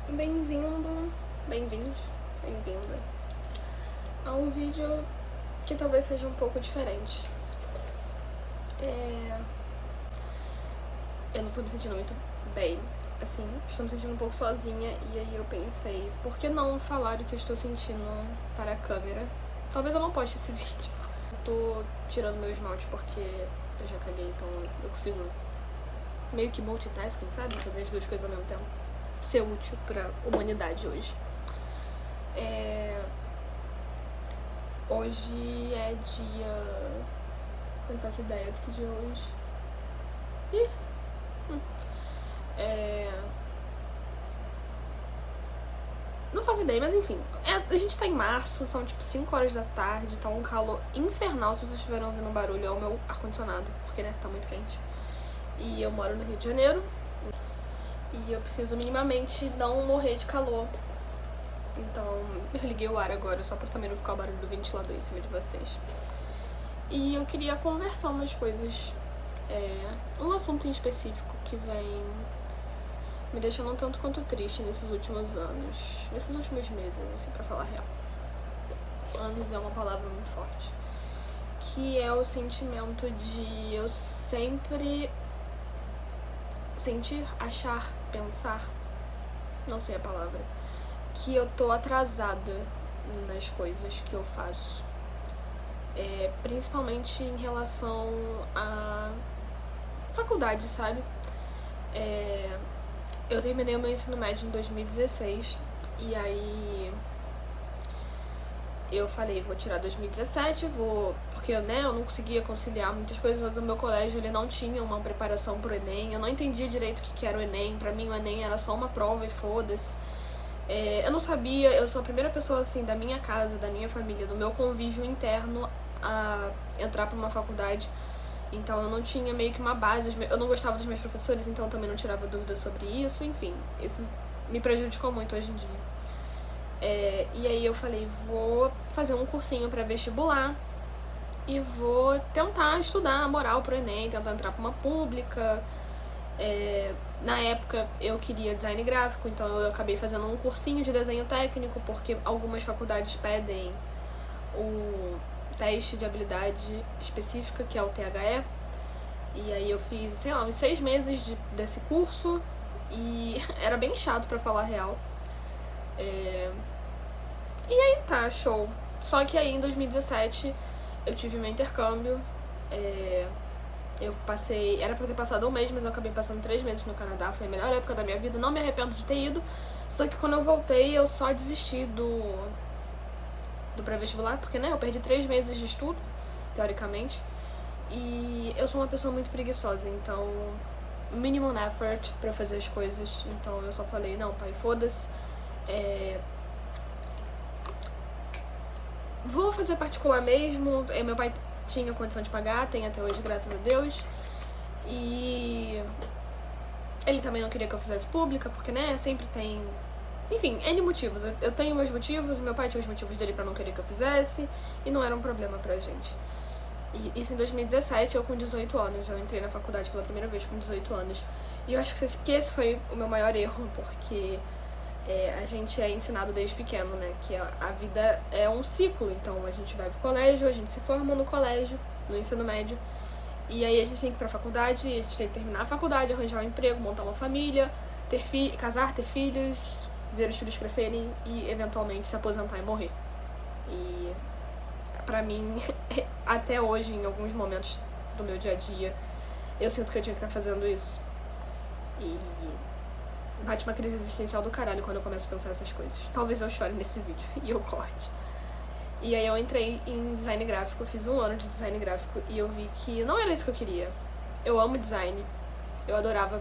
Bem-vindo, bem-vindos, bem-vinda a um vídeo que talvez seja um pouco diferente. Eu não tô me sentindo muito bem, assim, estou me sentindo um pouco sozinha e aí eu pensei, por que não falar o que eu estou sentindo para a câmera? Talvez eu não poste esse vídeo. Eu tô tirando meu esmalte porque eu já caguei, então eu consigo meio que multitasking, sabe? Fazer as duas coisas ao mesmo tempo. Ser útil pra humanidade hoje. Hoje é dia... Eu não faço ideia do que dia é hoje. Não faço ideia, mas enfim. A gente tá em março, são tipo 5 horas da tarde, tá um calor infernal. Se vocês estiverem ouvindo um barulho, é o meu ar-condicionado, porque né, tá muito quente. E eu moro no Rio de Janeiro. E eu preciso minimamente não morrer de calor. Então, eu liguei o ar agora, só pra também não ficar o barulho do ventilador em cima de vocês. E eu queria conversar umas coisas. Um assunto em específico que vem me deixando um tanto quanto triste nesses últimos anos. Nesses últimos meses, assim, pra falar a real. Anos é uma palavra muito forte. Que é o sentimento de eu sempre sentir, achar, pensar, não sei a palavra, que eu tô atrasada nas coisas que eu faço. Principalmente em relação à faculdade, sabe? Eu terminei o meu ensino médio em 2016 e aí eu falei, vou tirar 2017, porque né, eu não conseguia conciliar muitas coisas do meu colégio, ele não tinha uma preparação pro Enem, eu não entendia direito o que era o Enem, pra mim o Enem era só uma prova e foda-se. Eu não sabia, eu sou a primeira pessoa assim da minha casa, da minha família, do meu convívio interno a entrar pra uma faculdade, então eu não tinha meio que uma base, eu não gostava dos meus professores, então eu também não tirava dúvidas sobre isso, enfim, isso me prejudicou muito hoje em dia. E aí eu falei, vou fazer um cursinho pra vestibular e vou tentar estudar na moral pro Enem, tentar entrar pra uma pública. Na época eu queria design gráfico, então eu acabei fazendo um cursinho de desenho técnico, porque algumas faculdades pedem o teste de habilidade específica, que é o THE. E aí eu fiz, sei lá, uns 6 meses desse curso e era bem chato pra falar a real. E aí tá, show. Só que aí em 2017 eu tive meu intercâmbio. Eu passei, era pra ter passado um mês, mas eu acabei passando 3 meses no Canadá. Foi a melhor época da minha vida, não me arrependo de ter ido. Só que quando eu voltei eu só desisti do pré-vestibular, porque né, eu perdi 3 meses de estudo, teoricamente. E eu sou uma pessoa muito preguiçosa, então minimum effort pra fazer as coisas. Então eu só falei, não pai, foda-se, vou fazer particular mesmo. Meu pai tinha condição de pagar, tem até hoje, graças a Deus. E ele também não queria que eu fizesse pública, porque né, sempre tem... Enfim, N motivos. Eu tenho meus motivos, meu pai tinha os motivos dele pra não querer que eu fizesse, e não era um problema pra gente. E isso em 2017, eu com 18 anos. Eu entrei na faculdade pela primeira vez com 18 anos. E eu acho que esse foi o meu maior erro, porque a gente é ensinado desde pequeno, né, que a vida é um ciclo. Então a gente vai pro colégio, a gente se forma no colégio, no ensino médio, e aí a gente tem que ir pra faculdade, a gente tem que terminar a faculdade, arranjar um emprego, montar uma família, casar, ter filhos, ver os filhos crescerem e eventualmente se aposentar e morrer. E pra mim, até hoje, em alguns momentos do meu dia a dia, eu sinto que eu tinha que estar fazendo isso. E bate uma crise existencial do caralho quando eu começo a pensar essas coisas. Talvez eu chore nesse vídeo e eu corte. E aí eu entrei em design gráfico, eu fiz 1 ano de design gráfico e eu vi que não era isso que eu queria. Eu amo design, eu adorava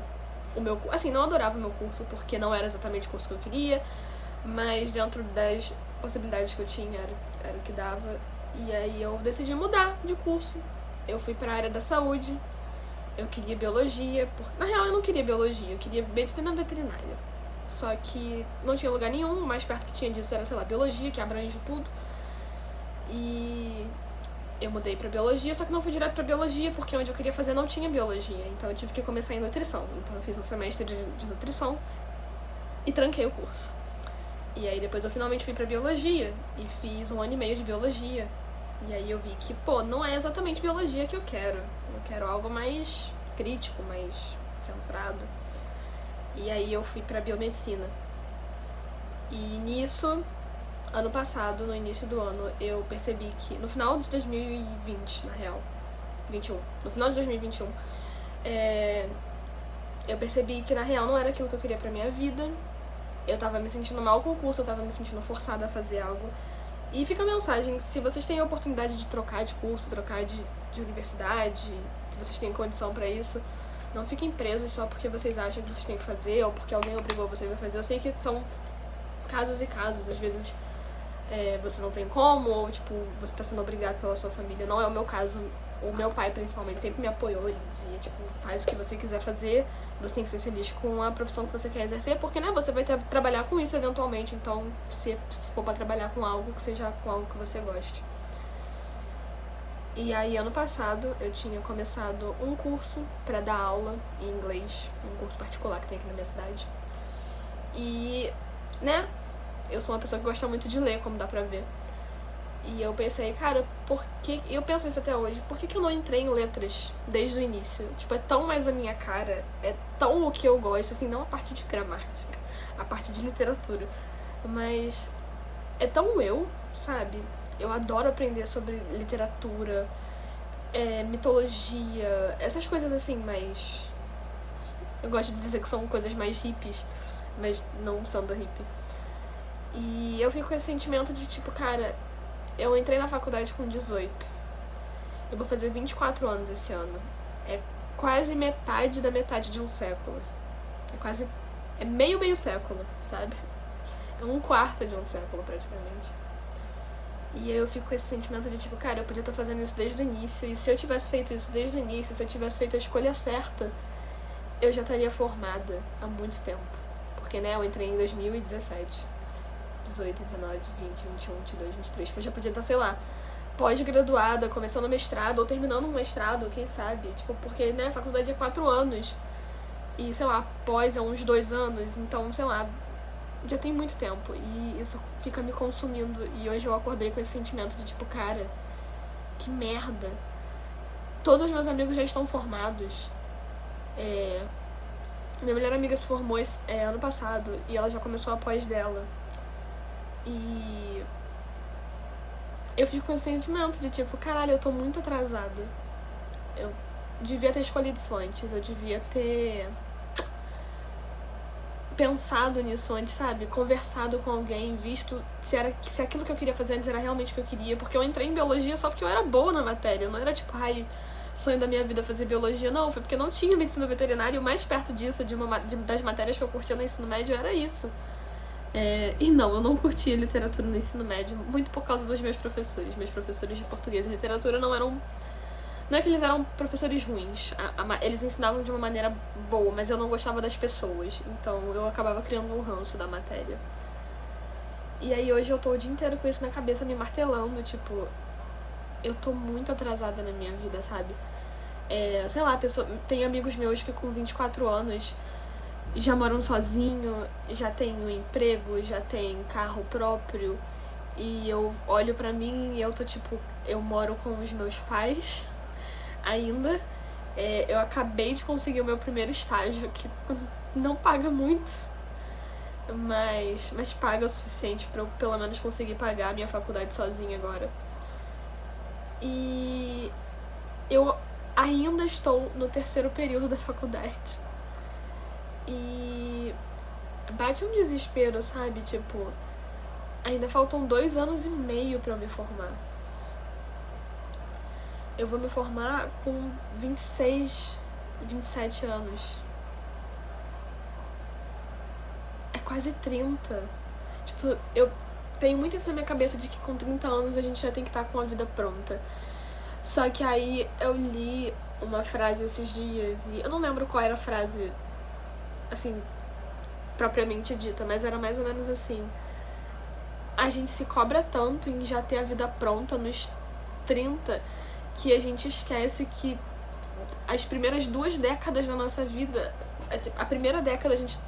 o meu... Assim, não adorava o meu curso porque não era exatamente o curso que eu queria, mas dentro das possibilidades que eu tinha era o que dava. E aí eu decidi mudar de curso. Eu fui pra área da saúde. Eu queria biologia, na real eu não queria biologia, eu queria medicina veterinária. Só que não tinha lugar nenhum, o mais perto que tinha disso era, sei lá, biologia, que abrange tudo. E eu mudei pra biologia, só que não fui direto pra biologia, porque onde eu queria fazer não tinha biologia. Então eu tive que começar em nutrição. Então eu fiz um semestre de nutrição. e tranquei o curso. E aí depois eu finalmente fui pra biologia e fiz 1 ano e meio de biologia. E aí eu vi que, pô, não é exatamente biologia que eu quero. Eu quero algo mais crítico, mais centrado. E aí eu fui pra biomedicina. E nisso, ano passado, no início do ano, eu percebi que, no final de 2020, na real, 21, no final de 2021, eu percebi que na real não era aquilo que eu queria pra minha vida. Eu tava me sentindo mal com o curso, eu tava me sentindo forçada a fazer algo. E fica a mensagem, se vocês têm a oportunidade de trocar de curso, trocar de universidade, se vocês têm condição pra isso, não fiquem presos só porque vocês acham que vocês têm que fazer ou porque alguém obrigou vocês a fazer. Eu sei que são casos e casos, às vezes você não tem como, ou tipo, você tá sendo obrigado pela sua família. Não é o meu caso. O meu pai, principalmente, sempre me apoiou. Ele dizia, tipo, faz o que você quiser fazer, você tem que ser feliz com a profissão que você quer exercer, porque, né, você vai trabalhar com isso eventualmente. Então, se for pra trabalhar com algo, que seja com algo que você goste. E aí, ano passado, eu tinha começado um curso pra dar aula em inglês, um curso particular que tem aqui na minha cidade. E, né, eu sou uma pessoa que gosta muito de ler, como dá pra ver. E eu pensei, cara, por que... Eu penso isso até hoje. Por que eu não entrei em letras desde o início? Tipo, é tão mais a minha cara. É tão o que eu gosto, assim, não a parte de gramática, a parte de literatura. Mas é tão eu, sabe? Eu adoro aprender sobre literatura, mitologia, essas coisas assim, mas... Eu gosto de dizer que são coisas mais hippies, mas não são da hippie. E eu fico com esse sentimento de, tipo, cara... Eu entrei na faculdade com 18. Eu vou fazer 24 anos esse ano. É quase metade da metade de um século. É meio século, sabe? É 1/4 de um século, praticamente. E aí eu fico com esse sentimento de, tipo, cara, eu podia estar fazendo isso desde o início. E se eu tivesse feito isso desde o início, se eu tivesse feito a escolha certa, eu já estaria formada há muito tempo. Porque, né, eu entrei em 2017. 18, 19, 20, 21, 22, 23, eu já podia estar, sei lá, pós-graduada, começando o mestrado ou terminando um mestrado, quem sabe? Tipo, porque, né, a faculdade é 4 anos e, sei lá, pós é uns 2 anos, então, sei lá, já tem muito tempo e isso fica me consumindo. E hoje eu acordei com esse sentimento de, tipo, cara, que merda. Todos os meus amigos já estão formados. Minha melhor amiga se formou ano passado e ela já começou a pós dela. E eu fico com esse sentimento de, tipo, caralho, eu tô muito atrasada. Eu devia ter escolhido isso antes, eu devia ter pensado nisso antes, sabe? Conversado com alguém, visto se aquilo que eu queria fazer antes era realmente o que eu queria. Porque eu entrei em biologia só porque eu era boa na matéria. Não era tipo, ai, sonho da minha vida fazer biologia. Não, foi porque não tinha medicina veterinária. E o mais perto disso, das matérias que eu curtia no ensino médio, era isso. E não, eu não curtia literatura no ensino médio, muito por causa dos meus professores. Meus professores de português e literatura não é que eles eram professores ruins. Eles ensinavam de uma maneira boa, mas eu não gostava das pessoas. Então eu acabava criando um ranço da matéria. E aí hoje eu tô o dia inteiro com isso na cabeça, me martelando, tipo... Eu tô muito atrasada na minha vida, sabe? Sei lá, tem amigos meus que com 24 anos... já moram sozinho, já tem um emprego, já tem carro próprio. E eu olho pra mim e eu tô tipo, eu moro com os meus pais ainda. Eu acabei de conseguir o meu primeiro estágio, que não paga muito, mas paga o suficiente pra eu pelo menos conseguir pagar a minha faculdade sozinha agora. E eu ainda estou no 3º período da faculdade. E bate um desespero, sabe? Tipo, ainda faltam 2 anos e meio pra eu me formar. Eu vou me formar com 26, 27 anos. É quase 30. Tipo, eu tenho muito isso na minha cabeça de que com 30 anos a gente já tem que estar com a vida pronta. Só que aí eu li uma frase esses dias e eu não lembro qual era a frase, assim, propriamente dita, mas era mais ou menos assim: a gente se cobra tanto em já ter a vida pronta nos 30 que a gente esquece que as primeiras 2 décadas da nossa vida, a primeira década a gente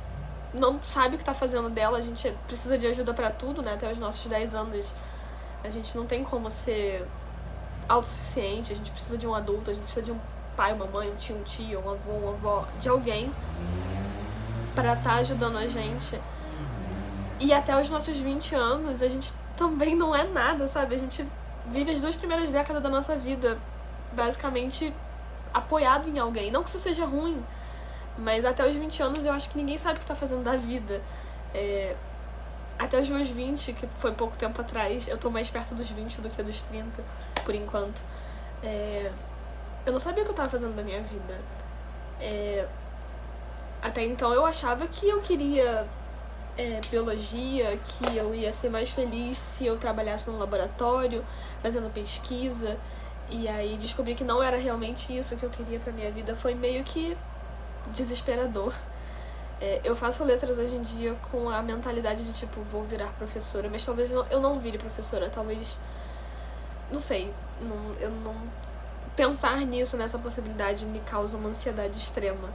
não sabe o que tá fazendo dela, a gente precisa de ajuda pra tudo, né? Até os nossos 10 anos a gente não tem como ser autossuficiente, a gente precisa de um adulto, a gente precisa de um pai, uma mãe, um tio, um avô, uma avó, de alguém pra tá ajudando a gente. E até os nossos 20 anos a gente também não é nada, sabe? A gente vive as 2 primeiras décadas da nossa vida basicamente apoiado em alguém. Não que isso seja ruim, mas até os 20 anos eu acho que ninguém sabe o que tá fazendo da vida. Até os meus 20, que foi pouco tempo atrás, eu tô mais perto dos 20 do que dos 30, por enquanto. Eu não sabia o que eu tava fazendo da minha vida. Até então eu achava que eu queria biologia, que eu ia ser mais feliz se eu trabalhasse num laboratório, fazendo pesquisa. E aí descobri que não era realmente isso que eu queria pra minha vida. Foi meio que desesperador. Eu faço letras hoje em dia com a mentalidade de tipo, vou virar professora, mas talvez eu não vire professora, talvez, não sei, eu não pensar nisso, nessa possibilidade, me causa uma ansiedade extrema.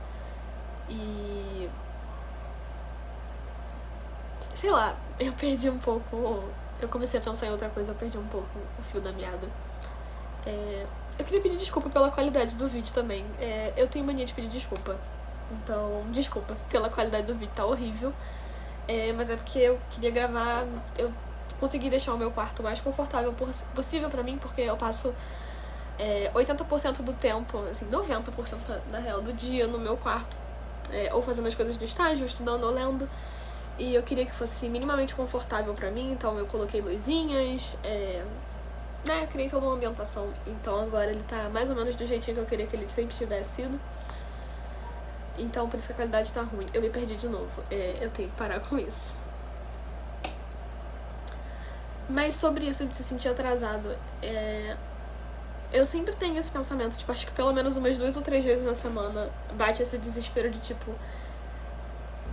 E sei lá, eu perdi um pouco, eu comecei a pensar em outra coisa, eu perdi um pouco o fio da meada. Eu queria pedir desculpa pela qualidade do vídeo também. Eu tenho mania de pedir desculpa. Então, desculpa pela qualidade do vídeo, tá horrível. Mas é porque eu queria gravar, eu consegui deixar o meu quarto mais confortável possível pra mim, porque eu passo 80% do tempo, assim, 90% na real, do dia no meu quarto. Ou fazendo as coisas do estágio, estudando ou lendo. E eu queria que fosse minimamente confortável pra mim, então eu coloquei luzinhas, eu criei toda uma ambientação. Então agora ele tá mais ou menos do jeitinho que eu queria que ele sempre tivesse sido. Então por isso que a qualidade tá ruim. Eu me perdi de novo. Eu tenho que parar com isso. Mas sobre isso de se sentir atrasado, eu sempre tenho esse pensamento, tipo, acho que pelo menos umas 2 ou 3 vezes na semana bate esse desespero de tipo,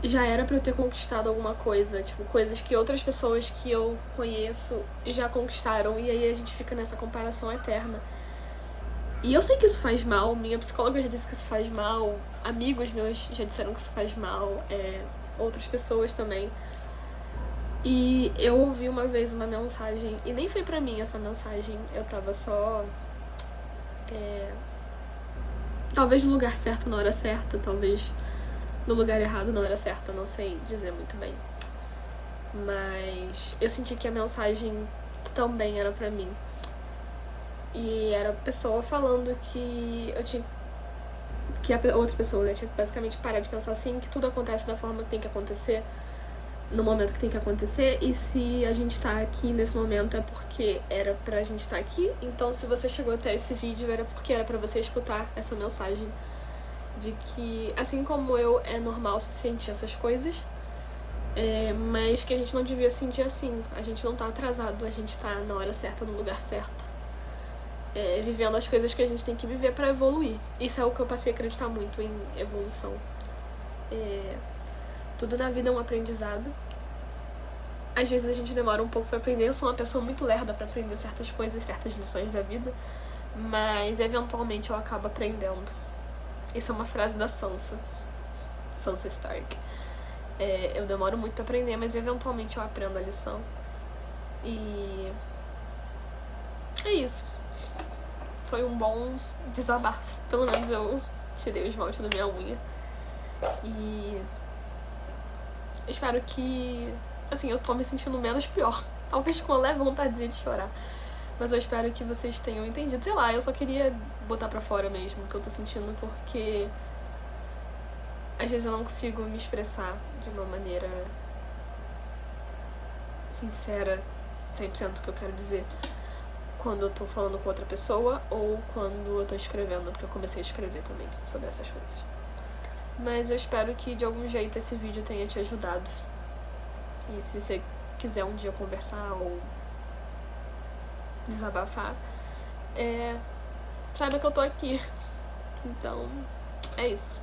já era pra eu ter conquistado alguma coisa, tipo, coisas que outras pessoas que eu conheço já conquistaram, e aí a gente fica nessa comparação eterna. E eu sei que isso faz mal, minha psicóloga já disse que isso faz mal, amigos meus já disseram que isso faz mal, outras pessoas também. E eu ouvi uma vez uma mensagem, e nem foi pra mim essa mensagem, eu tava só talvez no lugar certo na hora certa, talvez no lugar errado na hora certa, não sei dizer muito bem. Mas eu senti que a mensagem também era pra mim. E era a pessoa falando que eu tinha que a outra pessoa, né, tinha que basicamente parar de pensar assim, que tudo acontece da forma que tem que acontecer, no momento que tem que acontecer, e se a gente tá aqui nesse momento é porque era pra gente estar aqui. Então se você chegou até esse vídeo era porque era pra você escutar essa mensagem de que, assim como eu, é normal se sentir essas coisas, mas que a gente não devia sentir assim. A gente não tá atrasado, a gente tá na hora certa, no lugar certo, vivendo as coisas que a gente tem que viver pra evoluir. Isso é o que eu passei a acreditar muito em evolução. Tudo na vida é um aprendizado. Às vezes a gente demora um pouco pra aprender. Eu sou uma pessoa muito lerda pra aprender certas coisas, certas lições da vida, mas eventualmente eu acabo aprendendo. Isso é uma frase da Sansa Stark. Eu demoro muito pra aprender, mas eventualmente eu aprendo a lição. E é isso. Foi um bom desabafo. Pelo menos eu tirei o esmalte da minha unha. E espero que, assim, eu tô me sentindo menos pior. Talvez com uma leve vontadezinha de chorar. Mas eu espero que vocês tenham entendido. Sei lá, eu só queria botar pra fora mesmo o que eu tô sentindo, porque às vezes eu não consigo me expressar de uma maneira sincera, 100% do que eu quero dizer, quando eu tô falando com outra pessoa ou quando eu tô escrevendo, porque eu comecei a escrever também sobre essas coisas. Mas eu espero que de algum jeito esse vídeo tenha te ajudado. E se você quiser um dia conversar ou desabafar, saiba que eu tô aqui. Então, é isso.